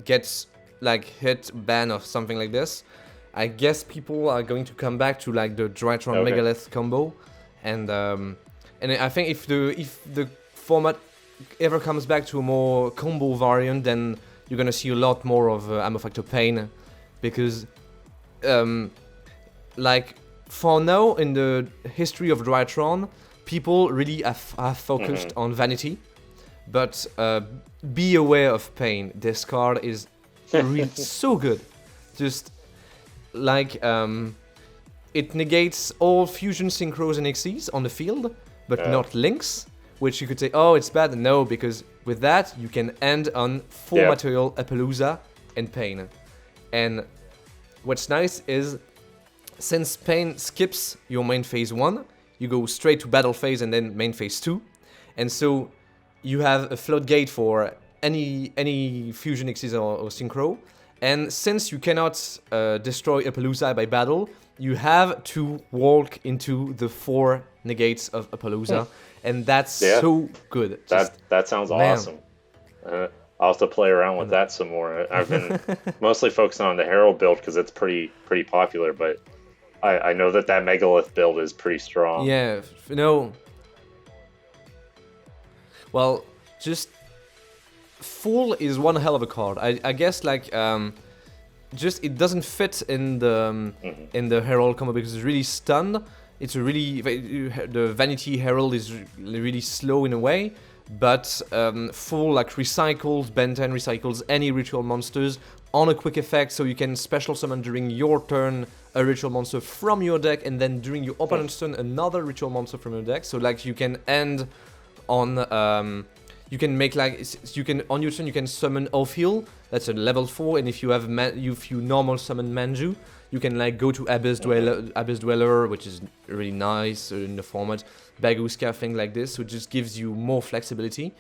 gets like hit ban or something like this, I guess people are going to come back to like the Drytron Megalith combo, and I think if the format ever comes back to a more combo variant, then you're gonna see a lot more of Ammo Factor Pain, because like for now in the history of Drytron, people really have focused on vanity, but be aware of Pain. This card is really so good. Just like it negates all fusion synchros and XCs on the field, but not links, which you could say, oh, it's bad. No, because with that you can end on full material Appaloosa and Pain. And what's nice is, since Pain skips your main phase 1, you go straight to battle phase and then main phase 2, and so you have a floodgate for any fusion XCs or synchro. And since you cannot destroy Appaloosa by battle, you have to walk into the 4 negates of Appaloosa, and that's so good. That sounds awesome. I'll have to play around with that some more. I've been mostly focusing on the Herald build because it's pretty popular, but I know that Megalith build is pretty strong. Yeah, no. Well, just Fool is one hell of a card. I guess like just it doesn't fit in the Herald combo because it's really stunned. It's a really the Vanity Herald is really slow in a way, but Fool like recycles Ben 10 recycles any ritual monsters on a quick effect, so you can special summon during your turn a ritual monster from your deck, and then during your opponent's turn another ritual monster from your deck. So like you can end on you can make like you can on your turn you can summon Ophiel, that's a level 4, and if you have if you normal summon Manju, you can like go to Abyss Dweller, which is really nice in the format, Baguska, thing like this, so it just gives you more flexibility.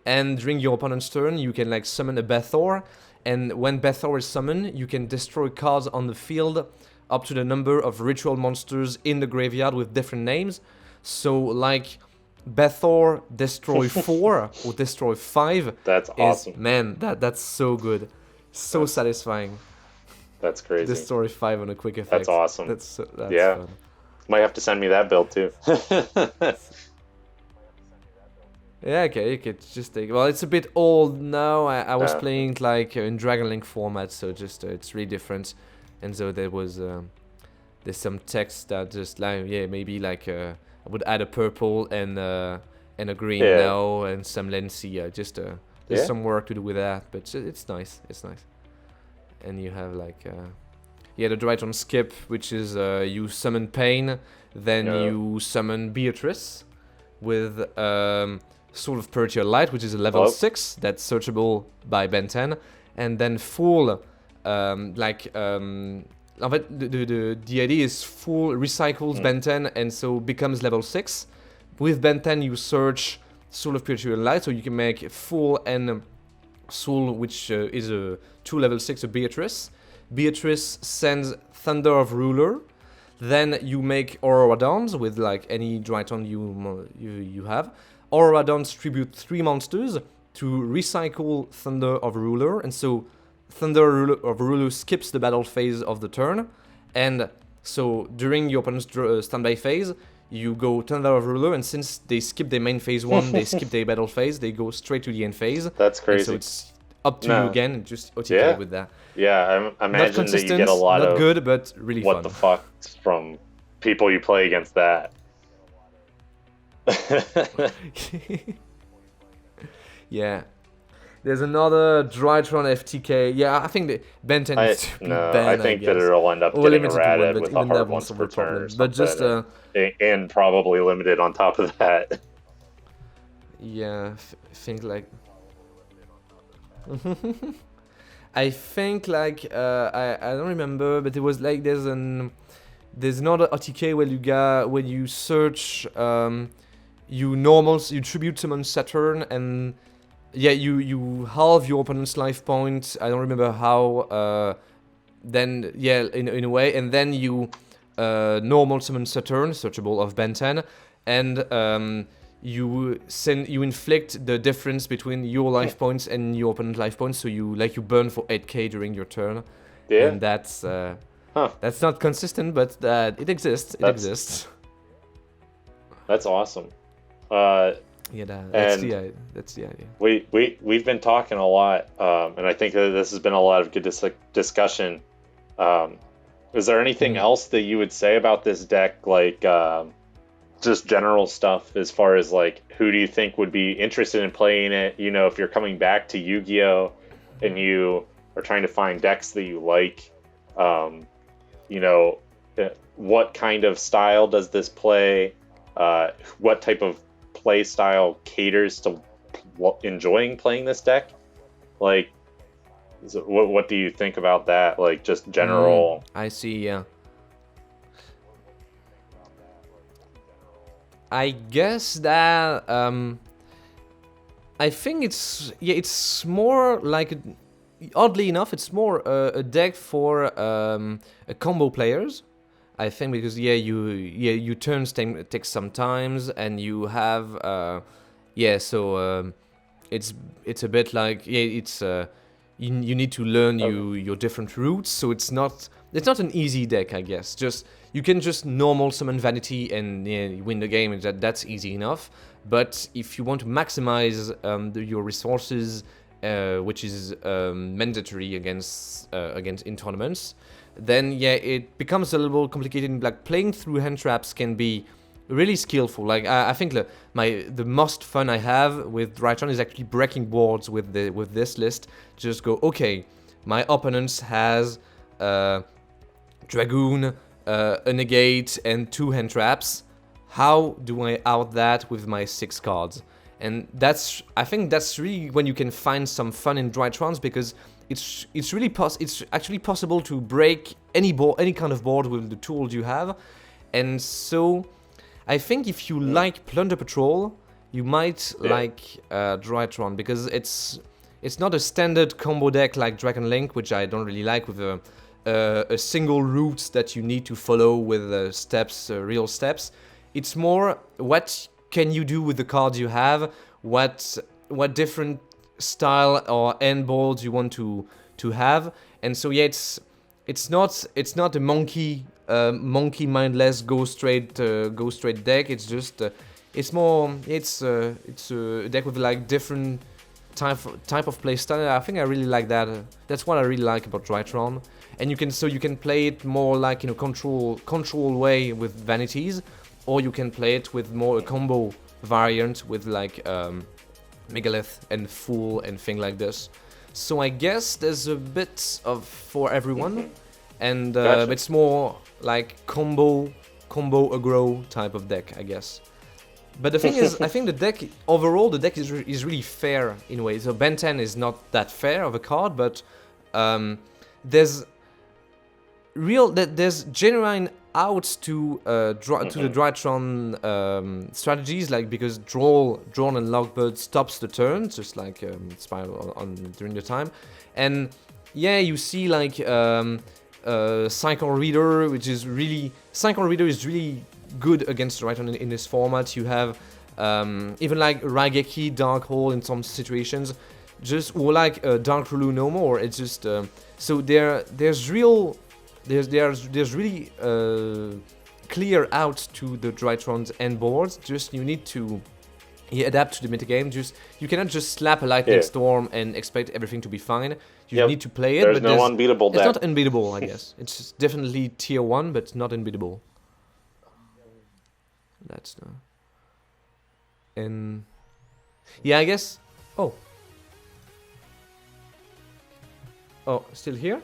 And during your opponent's turn, you can like summon a Bethor, and when Bethor is summoned, you can destroy cards on the field up to the number of ritual monsters in the graveyard with different names. So like Bethor destroy 4 or destroy 5. That's awesome. Man, that's so good. So satisfying. That's crazy. Destroy 5 on a quick effect. That's awesome. That's fun. Might have to send me that build too. Yeah, okay, you could just take. Well, it's a bit old now. I was playing like in Dragon Link format, so just it's really different. And so there's some text that just like maybe like I would add a purple and a green now and some Lencia. Just there's some work to do with that, but it's nice. It's nice. And you have like the Drytron skip, which is you summon Pain, then you summon Beatrice with Soul of Purity Light, which is a level 6 that's searchable by Ben 10, and then Fool the idea is Fool recycles Ben 10 and so becomes level 6. With Ben 10 you search Soul of Purity Light, so you can make Fool and Soul, which is a 2 level 6 of Beatrice. Beatrice sends Thunder of Ruler, then you make Aurora Dawns with like any Drytron you have. Aurora Dawns tribute 3 monsters to recycle Thunder of Ruler, and so Thunder of Ruler skips the battle phase of the turn, and so during your opponent's standby phase, you go Thunder of Ruler, and since they skip their main phase 1, they skip their battle phase, they go straight to the end phase. That's crazy. And so it's up to you again, and just OTK with that. Yeah, I imagine that you get a lot not of good, but really what fun. the fuck from people you play against that. Yeah. There's another Drytron FTK. Yeah, I think that Ben 10 is to be banned, I think that it'll end up getting errated with a hard once per turn or something. But just and probably limited on top of that. Yeah, think like I think like I don't remember, but it was like there's another OTK where you search you tribute summon Saturn, and yeah, you halve your opponent's life points. I don't remember how. Then yeah, in a way, and then you normal summon Saturn, searchable of Ben 10, and you inflict the difference between your life points and your opponent's life points. So you burn for 8k during your turn, Yeah. and that's Huh. that's not consistent, but it exists. It exists. That's awesome. Yeah, And that's the idea. we've been talking a lot, and I think that this has been a lot of good discussion. Is there anything else that you would say about this deck, like just general stuff, as far as like who do you think would be interested in playing it? You know, if you're coming back to Yu-Gi-Oh and you are trying to find decks that you like, you know, what kind of style does this play? What type of play style caters to enjoying playing this deck? Like, what do you think about that? Like, just general. I see. Yeah. I guess that I think it's more like, oddly enough, it's more a deck for a combo players. I think because you turns take some times, and you have it's a bit like it's you need to learn your different routes, so it's not an easy deck, I guess. Just you can just normal summon Vanity and win the game, and that's easy enough. But if you want to maximize your resources, which is mandatory against in tournaments, then it becomes a little complicated. Like, playing through hand traps can be really skillful. Like, I think the most fun I have with Drytron is actually breaking boards with this list. Just go, okay, my opponent has Dragoon, a negate, and 2 hand traps. How do I out that with my 6 cards? And I think that's really when you can find some fun in Drytrons, because it's actually possible to break any kind of board with the tools you have. And so I think if you like Plunder Patrol, you might like Drytron, because it's not a standard combo deck like Dragon Link, which I don't really like, with a single route that you need to follow with real steps. It's more, what can you do with the cards you have? What different style or end boards you want to have? And so it's not a monkey mindless go straight deck. It's just it's a deck with like different type of play style. I think I really like that. That's what I really like about Drytron. And you can play it more like in a control way with vanities, or you can play it with more a combo variant with like Megalith and Fool and thing like this. So I guess there's a bit of for everyone, and Gotcha. it's more like combo aggro type of deck, I guess. But the thing is, I think the deck is really fair in a way. So Ben 10 is not that fair of a card, but there's genuine outs to the Drytron strategies, like, because Drawn and Logbird stops the turn, just like Spiral on during the time, and you see like Cycle Reader, is really good against Drytron in this format. You have even like Raigeki, Dark Hole in some situations, or like Dark Rulu no more. It's just so there's really clear out to the Drytron's end boards. Just you need to adapt to the metagame. You cannot just slap a Lightning Storm and expect everything to be fine. You need to play it. There's no unbeatable deck. It's not unbeatable, I guess. It's just definitely tier 1, but not unbeatable. That's the... And... I guess... Oh, still here?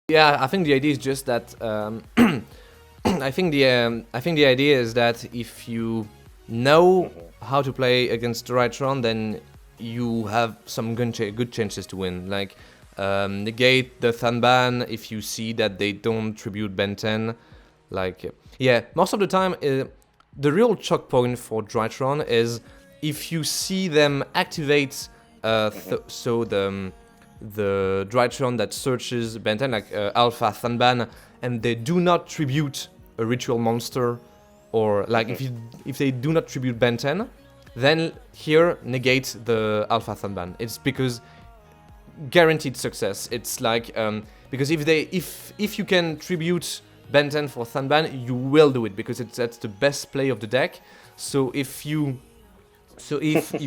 Yeah, I think the idea is just that I think the idea is that if you know how to play against Drytron, then you have some good chances to win. Like negate the Thanban if you see that they don't tribute Ben 10. Like most of the time, the real choke point for Drytron is if you see them activate. So the Drytron that searches Benten, like Alpha Thanban, and they do not tribute a ritual monster, or like if they do not tribute Benten, then here negate the Alpha Thanban. It's because guaranteed success. It's like because if you can tribute Benten for Thanban, you will do it because that's the best play of the deck. So if you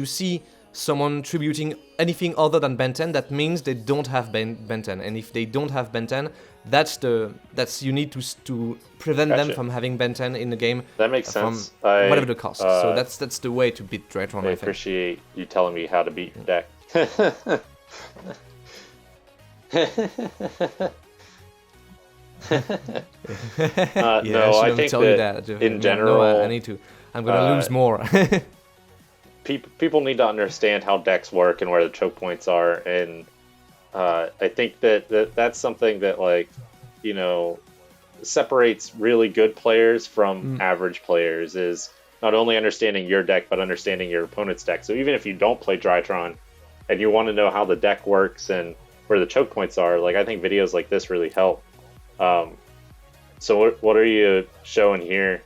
see someone tributing anything other than Benten, that means they don't have Benten, and if they don't have Benten, that's you need to prevent them from having Benten in the game. That makes sense. Whatever the cost. So that's the way to beat Drytron. I appreciate you telling me how to beat your deck. No, I think that in general, no, I need to. I'm gonna lose more. People need to understand how decks work and where the choke points are, and I think that's something that, like, you know, separates really good players from average players, is not only understanding your deck but understanding your opponent's deck. So even if you don't play Drytron and you want to know how the deck works and where the choke points are, like, I think videos like this really help. So what are you showing here?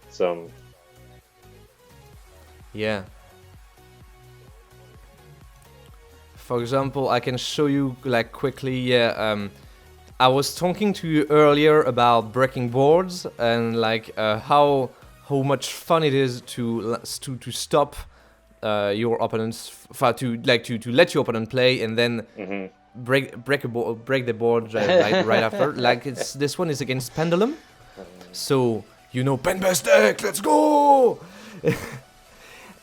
Yeah. For example, I can show you like quickly. Yeah, I was talking to you earlier about breaking boards and like how much fun it is to stop your opponents, to let your opponent play and then break the board right after. Like this one is against Pendulum, so you know Pen best deck. Let's go.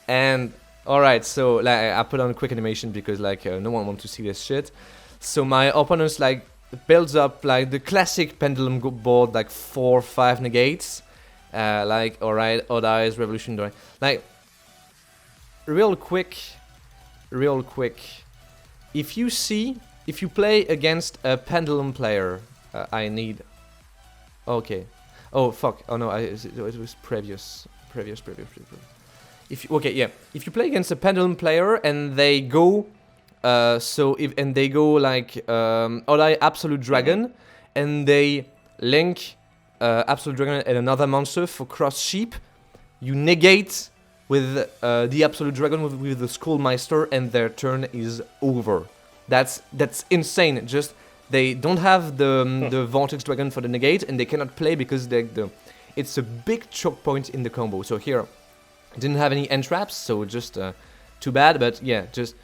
And alright, so like I put on a quick animation because like no one wants to see this shit. So my opponents like builds up like the classic Pendulum board, like 4 or 5 negates, like alright, Odd Eyes, Revolution, like real quick. If you play against a Pendulum player, I need. Okay. Oh fuck. Oh no, it was previous. If you play against a Pendulum player and they go, like Odd Eye Absolute Dragon, and they link Absolute Dragon and another monster for cross sheep, you negate with the Absolute Dragon with the Schoolmeister, and their turn is over. That's insane. Just they don't have the Vortex Dragon for the negate, and they cannot play because it's a big choke point in the combo. So here. Didn't have any end traps, so just too bad. But yeah, just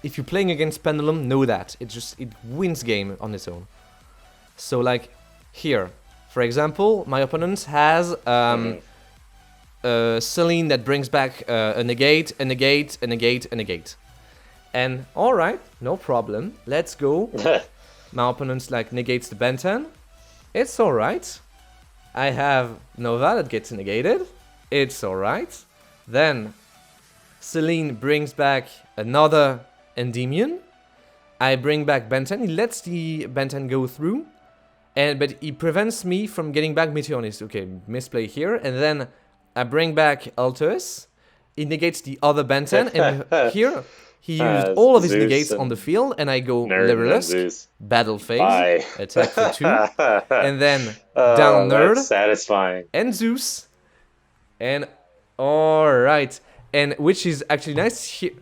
if you're playing against Pendulum, know that it wins game on its own. So like here, for example, my opponent has Celine that brings back a negate, and all right, no problem. Let's go. My opponent like negates the Benten. It's all right. I have Nova that gets negated. It's all right. Then Celine brings back another Endymion. I bring back Benten. He lets the Benten go through, but he prevents me from getting back Meteornis. Okay, misplay here. And then I bring back Altus. He negates the other Benten, and here he used all of his negates on the field, and I go Lyrilusk, Battle Phase, attack for 2, and then down Nerd, that's satisfying, and Zeus, and alright, and which is actually nice here.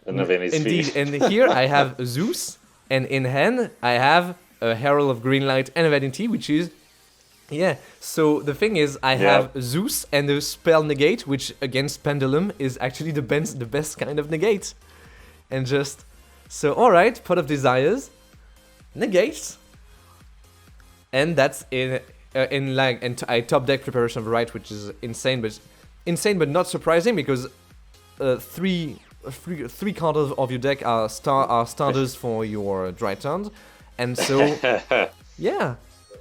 Indeed, and here I have Zeus, and in hand I have a Herald of Greenlight and a Vanity, which is, yeah. So the thing is, I have Zeus and the spell negate, which against Pendulum is actually the best kind of negate. And just, so alright, Pot of Desires, negates, and that's in like, and I top deck Preparation of Right, which is insane but not surprising, because three cards of your deck are starters for your Drytron, and so yeah,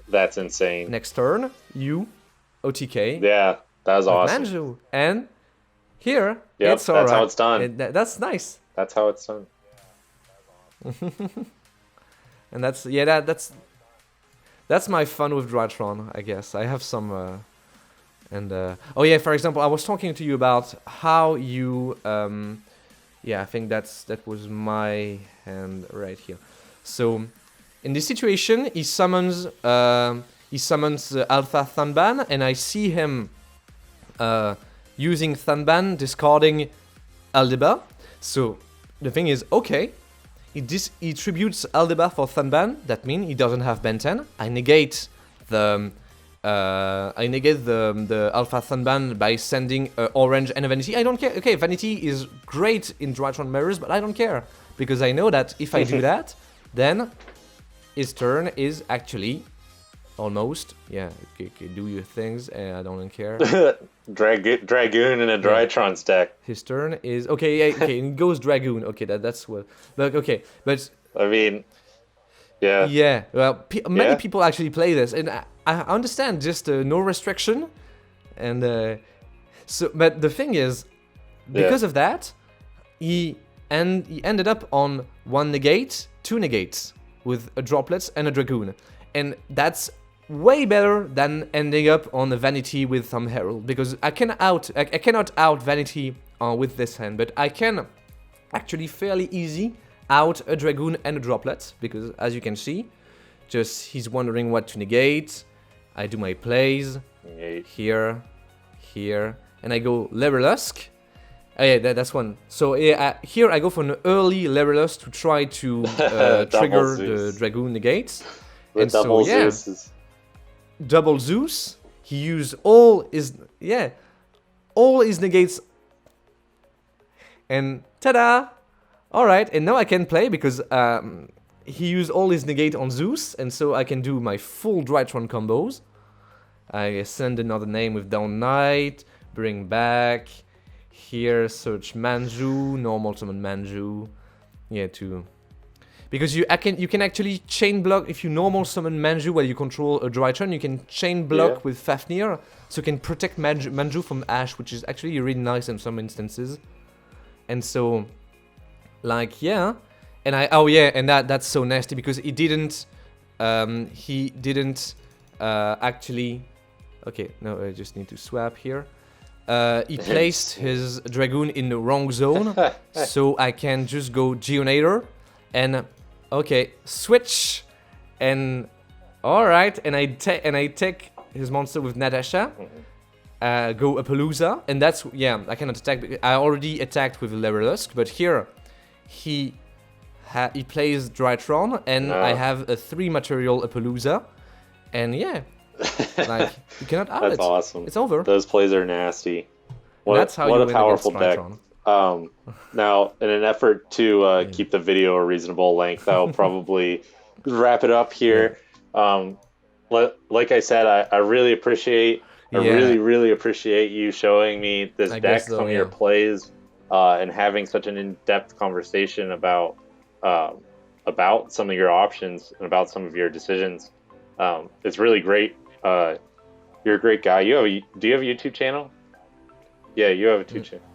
that's insane. Next turn, you OTK. Yeah, that was awesome. Manju. And here, it's alright. That's how it's done. That's nice. That's how it's done. And that's my fun with Drytron, I guess. I have some And oh yeah, for example, I was talking to you about how you I think that was my hand right here. So in this situation, he summons Alpha Thunban, and I see him using Thunban, discarding Aldebar. So the thing is, okay, he tributes Aldebar for Thunban. That means he doesn't have Benten. I negate the Alpha Thunban by sending Orange and a Vanity. I don't care. Okay, Vanity is great in Drytron mirrors, but I don't care because I know that if I do that, then his turn is actually almost, do your things, and I don't care. Dragoon in a Drytron stack. His turn is okay. It goes Dragoon. Okay, that's what. But okay, but I mean, yeah. Yeah. Well, many people actually play this, and I understand just no restriction, and so. But the thing is, because of that, he ended up on 1 negate, 2 negates with a Droplets and a Dragoon, and that's way better than ending up on a Vanity with some Herald, because I cannot out Vanity with this hand, but I can actually fairly easy out a Dragoon and a Droplet, because as you can see, just he's wondering what to negate. I do my plays here, and I go Leverlusk. Oh yeah, that's one. So here I go for an early Leverlusk to try to trigger the Dragoon negates. And double Zeus. Double Zeus. He used all his negates, and ta-da! All right, and now I can play because he used all his negate on Zeus, and so I can do my full Drytron combos. I send another name with Down Knight, bring back here, search Manju, normal summon Manju, because you can actually chain block if you normal summon Manju while you control a Drytron. You can chain block with Fafnir, so you can protect Manju from Ash, which is actually really nice in some instances. And so, and that's so nasty because he didn't actually. Okay, no, I just need to swap here. He placed his Dragoon in the wrong zone, so I can just go Geonator and switch, and all right, and I take his monster with Natasha, go Appaloosa, and that's I cannot attack. I already attacked with Leverlusk, but here he plays Drytron, and I have a 3 material Appaloosa, and you cannot out That's it. awesome. It's over. Those plays are nasty. That's how what you a win powerful deck. Drytron. Now, in an effort to keep the video a reasonable length, I'll probably wrap it up here. Like I said, I really appreciate. I really appreciate you showing me this deck, some of your plays, and having such an in-depth conversation about some of your options and about some of your decisions. It's really great. You're a great guy. Do you have a YouTube channel? Yeah, you have a YouTube channel.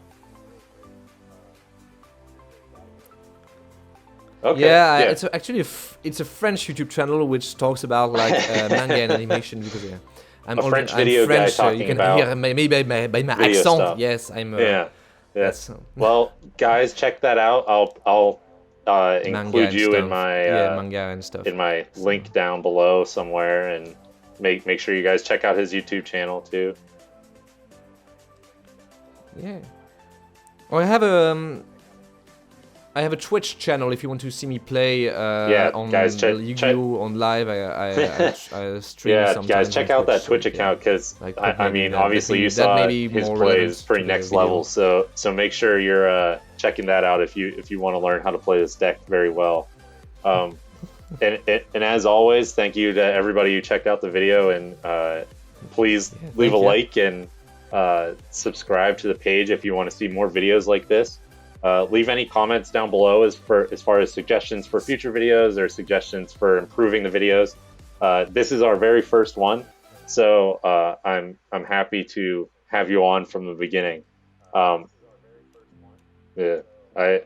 Okay. Yeah, it's actually it's a French YouTube channel which talks about manga and animation, because I'm French video French, guy talking you can about hear maybe by my accent. Stuff. Yes, I'm. Yes. Well, guys, check that out. I'll include you in my manga and stuff in my link down below somewhere, and make sure you guys check out his YouTube channel too. Yeah. Oh, I have a Twitch channel if you want to see me play on Yu-Gi-Oh! On live. I stream sometimes. Yeah, guys, check out that Twitch account, because I mean, obviously you saw his plays pretty next level. So make sure you're checking that out if you want to learn how to play this deck very well. And as always, thank you to everybody who checked out the video, and please leave a like and subscribe to the page if you want to see more videos like this. Leave any comments down below as far as suggestions for future videos or suggestions for improving the videos. This is our very first one, so I'm happy to have you on from the beginning. I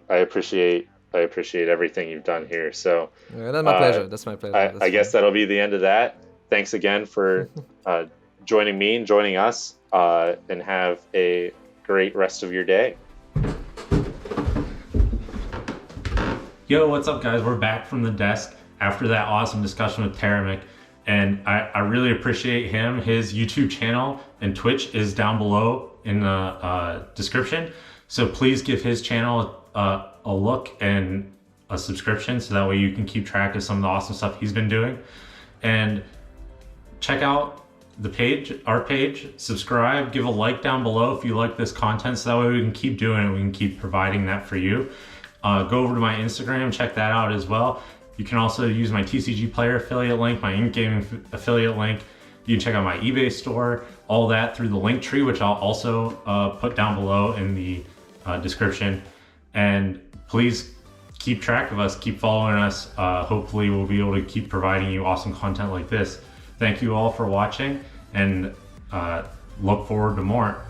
appreciate everything you've done here. So that's my pleasure. I guess that'll be the end of that. Thanks again for joining me and joining us, and have a great rest of your day. Yo, what's up, guys? We're back from the desk after that awesome discussion with Taramic, and I really appreciate him. His YouTube channel and Twitch is down below in the description, so please give his channel a look and a subscription, so that way you can keep track of some of the awesome stuff he's been doing. And check out the page, our page, subscribe, give a like down below if you like this content, so that way we can keep doing it, we can keep providing that for you. Go over to my Instagram, check that out as well. You can also use my TCG Player affiliate link, my Ink Gaming affiliate link. You can check out my eBay store, all that through the link tree, which I'll also put down below in the description. And please keep track of us, keep following us. Hopefully we'll be able to keep providing you awesome content like this. Thank you all for watching, and look forward to more.